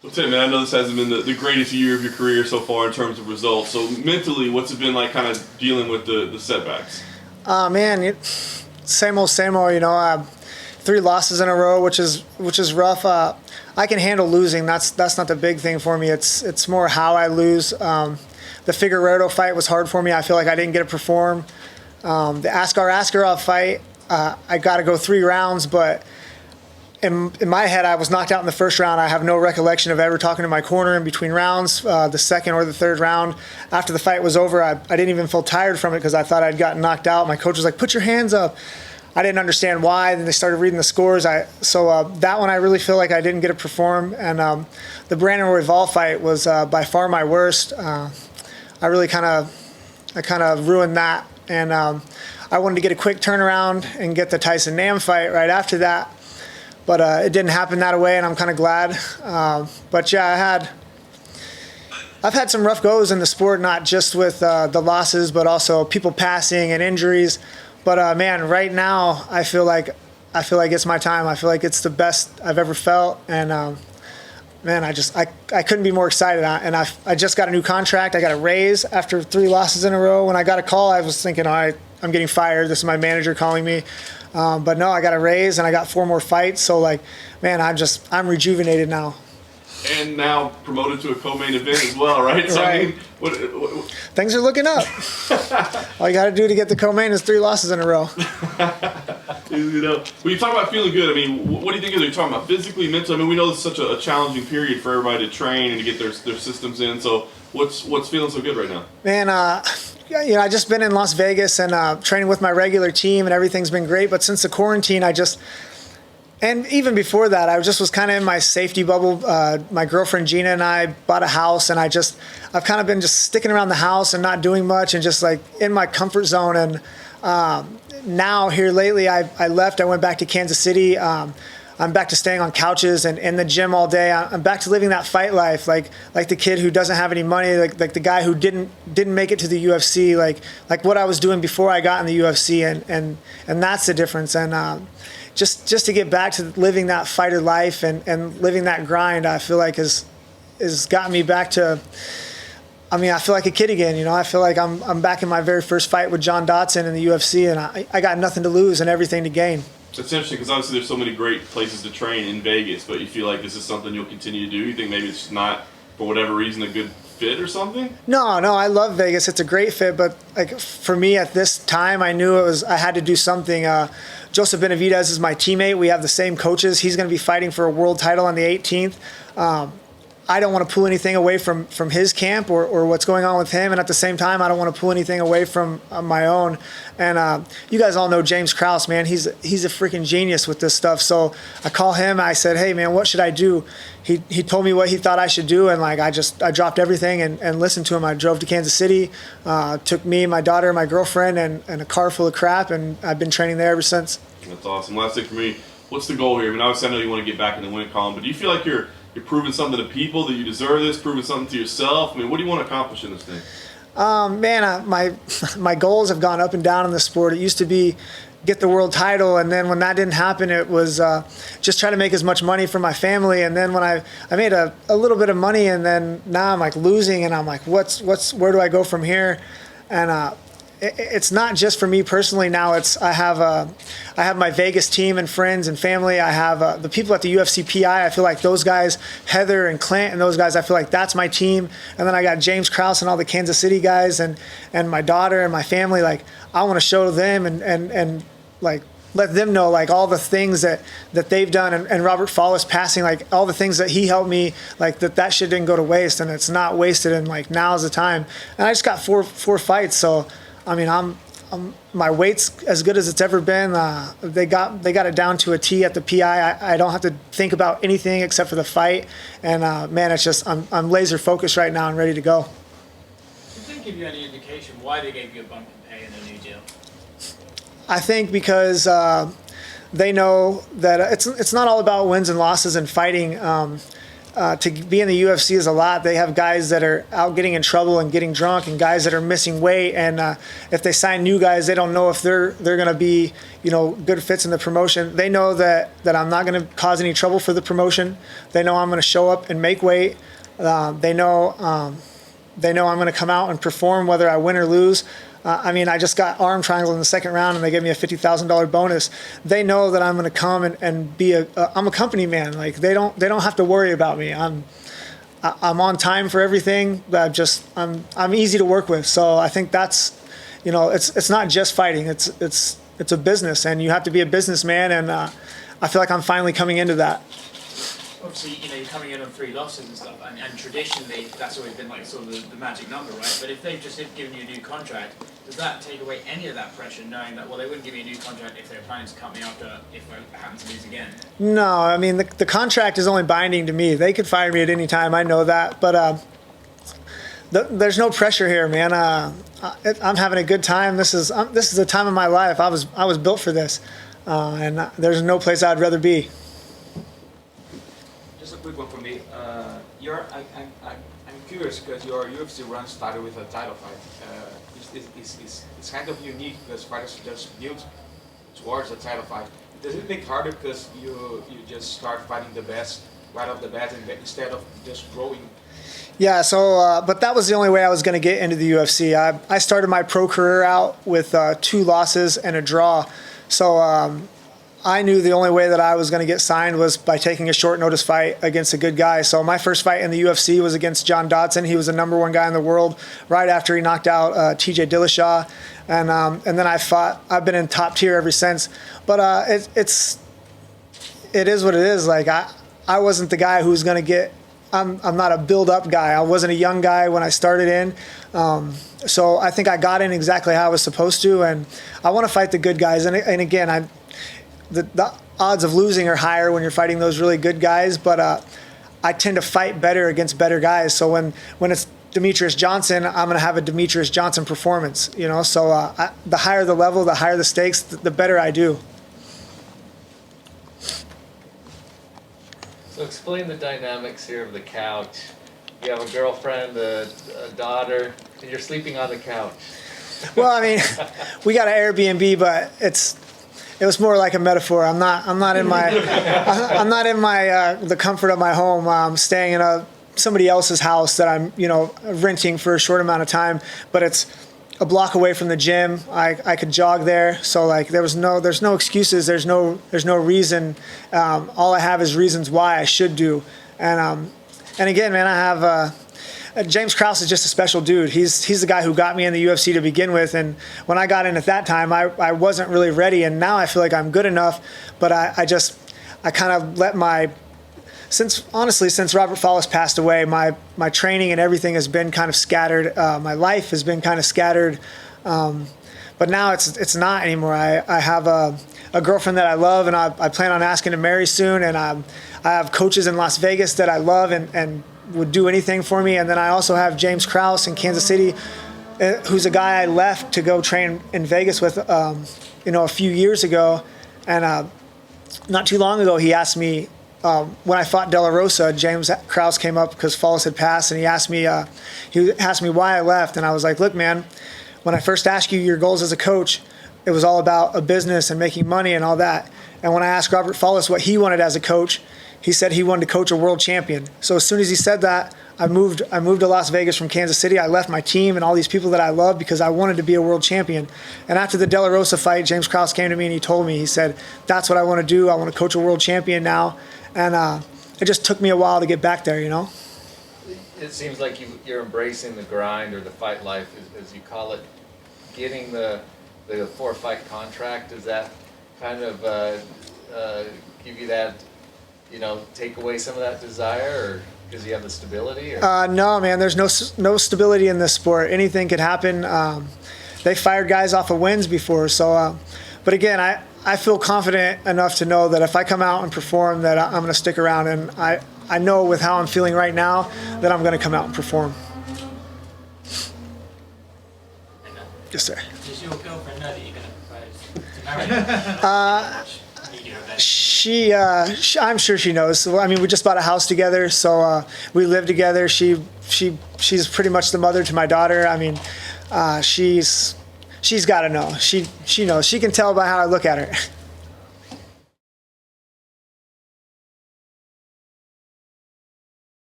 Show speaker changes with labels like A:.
A: Well, Tim, man, I know this hasn't been the greatest year of your career so far in terms of results. So mentally, what's it been like kind of dealing with the setbacks?
B: Man, same old, same old. 3 losses in a row, which is rough. I can handle losing. That's not the big thing for me. It's more how I lose. The Figueiredo fight was hard for me. I feel like I didn't get to perform. The Askarov fight, I got to go 3 rounds, but in my head, I was knocked out in the first round. I have no recollection of ever talking to my corner in between rounds, the second or the third round. After the fight was over, I didn't even feel tired from it because I thought I'd gotten knocked out. My coach was like, "Put your hands up." I didn't understand why. Then they started reading the scores. So that one I really feel like I didn't get to perform. And the Brandon Royval fight was by far my worst. I really kind of ruined that. And I wanted to get a quick turnaround and get the Tyson Nam fight right after that. But it didn't happen that way, and I'm kind of glad. But yeah, I've had some rough goes in the sport, not just with the losses, but also people passing and injuries. But man, right now I feel like it's my time. I feel like it's the best I've ever felt, and man, I couldn't be more excited. And I just got a new contract. I got a raise after 3 losses in a row. When I got a call, I was thinking, all right, I'm getting fired. This is my manager calling me. But no, I got a raise and I got 4 more fights. So like, man, I'm rejuvenated now.
A: And now promoted to a co-main event as well, right? So
B: Right.
A: I mean, what
B: Things are looking up. All you got to do to get the co-main is 3 losses in a row.
A: When you talk about feeling good, I mean, what do you think? Are you talking about physically, mentally? I mean, we know it's such a challenging period for everybody to train and to get their systems in. So what's feeling so good right now?
B: Man, I just been in Las Vegas and training with my regular team, and everything's been great. But since the quarantine, and even before that, I just was kind of in my safety bubble. My girlfriend Gina and I bought a house, and I've kind of been just sticking around the house and not doing much, and just like in my comfort zone. And now here lately, I left. I went back to Kansas City. I'm back to staying on couches and in the gym all day. I'm back to living that fight life, like the kid who doesn't have any money, like the guy who didn't make it to the UFC, like what I was doing before I got in the UFC, and that's the difference. And just to get back to living that fighter life and living that grind, I feel like has gotten me back to. I mean, I feel like a kid again. I feel like I'm back in my very first fight with John Dodson in the UFC, and I got nothing to lose and everything to gain.
A: It's interesting because obviously there's so many great places to train in Vegas, but you feel like this is something you'll continue to do? You think maybe it's just not, for whatever reason, a good fit or something?
B: No, I love Vegas. It's a great fit, but like for me at this time, I knew I had to do something. Joseph Benavidez is my teammate. We have the same coaches. He's going to be fighting for a world title on the 18th. I don't want to pull anything away from his camp or what's going on with him. And at the same time, I don't want to pull anything away from my own. And you guys all know James Krause, man. He's a freaking genius with this stuff. So I call him. I said, hey, man, what should I do? He told me what he thought I should do. And like I dropped everything and listened to him. I drove to Kansas City, took me, my daughter, my girlfriend, and a car full of crap. And I've been training there ever since.
A: That's awesome. Last thing for me, what's the goal here? I mean, obviously I know you want to get back in the win column, but do you feel like you're proving something to people that you deserve this, proving something to yourself? I mean, what do you want to accomplish in this thing?
B: Man, my goals have gone up and down in the sport. It used to be get the world title, and then when that didn't happen, it was just try to make as much money for my family. And then when I made a little bit of money, and then now I'm like losing, and I'm like, where do I go from here? And it's not just for me personally now. I have my Vegas team and friends and family. I have the people at the UFC PI. I feel like those guys, Heather and Clint and those guys, I feel like that's my team. And then I got James Krause and all the Kansas City guys and my daughter and my family. Like I want to show them and like let them know like all the things that they've done and Robert Follis passing, like all the things that he helped me, like that shit didn't go to waste, and it's not wasted, and like now's the time. And I just got four fights, so I mean, my weight's as good as it's ever been. They got it down to a T at the PI. I don't have to think about anything except for the fight. And man, it's just I'm laser focused right now and ready to go.
C: Did they give you any indication why they gave you a bump in pay in the new deal?
B: I think because they know that it's not all about wins and losses and fighting. to be in the UFC is a lot. They have guys that are out getting in trouble and getting drunk, and guys that are missing weight. And if they sign new guys, they don't know if they're going to be, good fits in the promotion. They know that I'm not going to cause any trouble for the promotion. They know I'm going to show up and make weight. They know I'm going to come out and perform whether I win or lose. I just got arm triangle in the second round, and they gave me a $50,000 bonus. They know that I'm going to come and be I'm a company man. Like they don't have to worry about me. I'm on time for everything. I'm easy to work with. So I think that's, it's not just fighting. It's a business, and you have to be a businessman. And I feel like I'm finally coming into that.
C: Obviously, you're coming in on 3 losses and stuff, and traditionally that's always been like sort of the magic number, right? But if they've just given you a new contract, does that take away any of that pressure, knowing that, well, they wouldn't give me a new contract if they're planning to cut me after if I happen to lose again?
B: No, the contract is only binding to me. They could fire me at any time. I know that, but there's no pressure here, man. I'm having a good time. This is the time of my life. I was built for this, and there's no place I'd rather be.
D: Just a quick one for me. I'm curious because your UFC run started with a title fight. It's kind of unique because fighters just build towards a title fight. Does it make it harder because you just start fighting the best right off the bat instead of just growing?
B: Yeah, so, but that was the only way I was going to get into the UFC. I started my pro career out with 2 losses and a draw. So I knew the only way that I was going to get signed was by taking a short notice fight against a good guy. So my first fight in the UFC was against John Dodson. He was the #1 guy in the world right after he knocked out TJ Dillashaw. And then I've been in top tier ever since. But it is what it is. Like I wasn't the guy who's going to get, I'm not a build-up guy. I wasn't a young guy when I started in. So I think I got in exactly how I was supposed to, and I want to fight the good guys. And again, the odds of losing are higher when you're fighting those really good guys, but I tend to fight better against better guys. So when it's Demetrius Johnson, I'm going to have a Demetrius Johnson performance. So the higher the level, the higher the stakes, the better I do.
E: So explain the dynamics here of the couch. You have a girlfriend, a daughter, and you're sleeping on the couch.
B: Well, we got an Airbnb, but it was more like a metaphor. I'm not in the comfort of my home. I'm staying in somebody else's house that I'm renting for a short amount of time, but it's a block away from the gym. I could jog there, so like there's no excuses. There's no reason. All I have is reasons why I should do. And again, man, I have James Krause is just a special dude. He's the guy who got me in the UFC to begin with, and when I got in at that time, I wasn't really ready, and now I feel like I'm good enough. But I kind of let since Robert Follis passed away, my training and everything has been kind of scattered. My life has been kind of scattered, but now it's not anymore. I have a girlfriend that I love, and I plan on asking to marry soon, and I have coaches in Las Vegas that I love and would do anything for me. And then I also have James Krause in Kansas City, who's a guy I left to go train in Vegas with, a few years ago. And not too long ago, he asked me, when I fought De La Rosa, James Krause came up because Follis had passed, and he asked me why I left. And I was like, look, man, when I first asked you your goals as a coach, it was all about a business and making money and all that. And when I asked Robert Follis what he wanted as a coach, he said he wanted to coach a world champion. So as soon as he said that, I moved to Las Vegas from Kansas City. I left my team and all these people that I love because I wanted to be a world champion. And after the De La Rosa fight, James Krause came to me and he told me, he said, that's what I want to do. I want to coach a world champion now. And it just took me a while to get back there,
E: It seems like you're embracing the grind, or the fight life, as you call it. Getting the 4-fight contract, does that kind of give you that, take away some of that desire, or because you have the stability? Or?
B: No, man, there's no stability in this sport. Anything could happen. They fired guys off of wins before. So, but again, I feel confident enough to know that if I come out and perform, that I'm going to stick around. And I know with how I'm feeling right now that I'm going to come out and perform. Yes, sir.
C: Does your girlfriend know that you're going to propose to marry her?
B: I'm sure she knows. So, I mean, we just bought a house together, so we live together. She's pretty much the mother to my daughter. I mean, she's got to know. She knows. She can tell by how I look at her.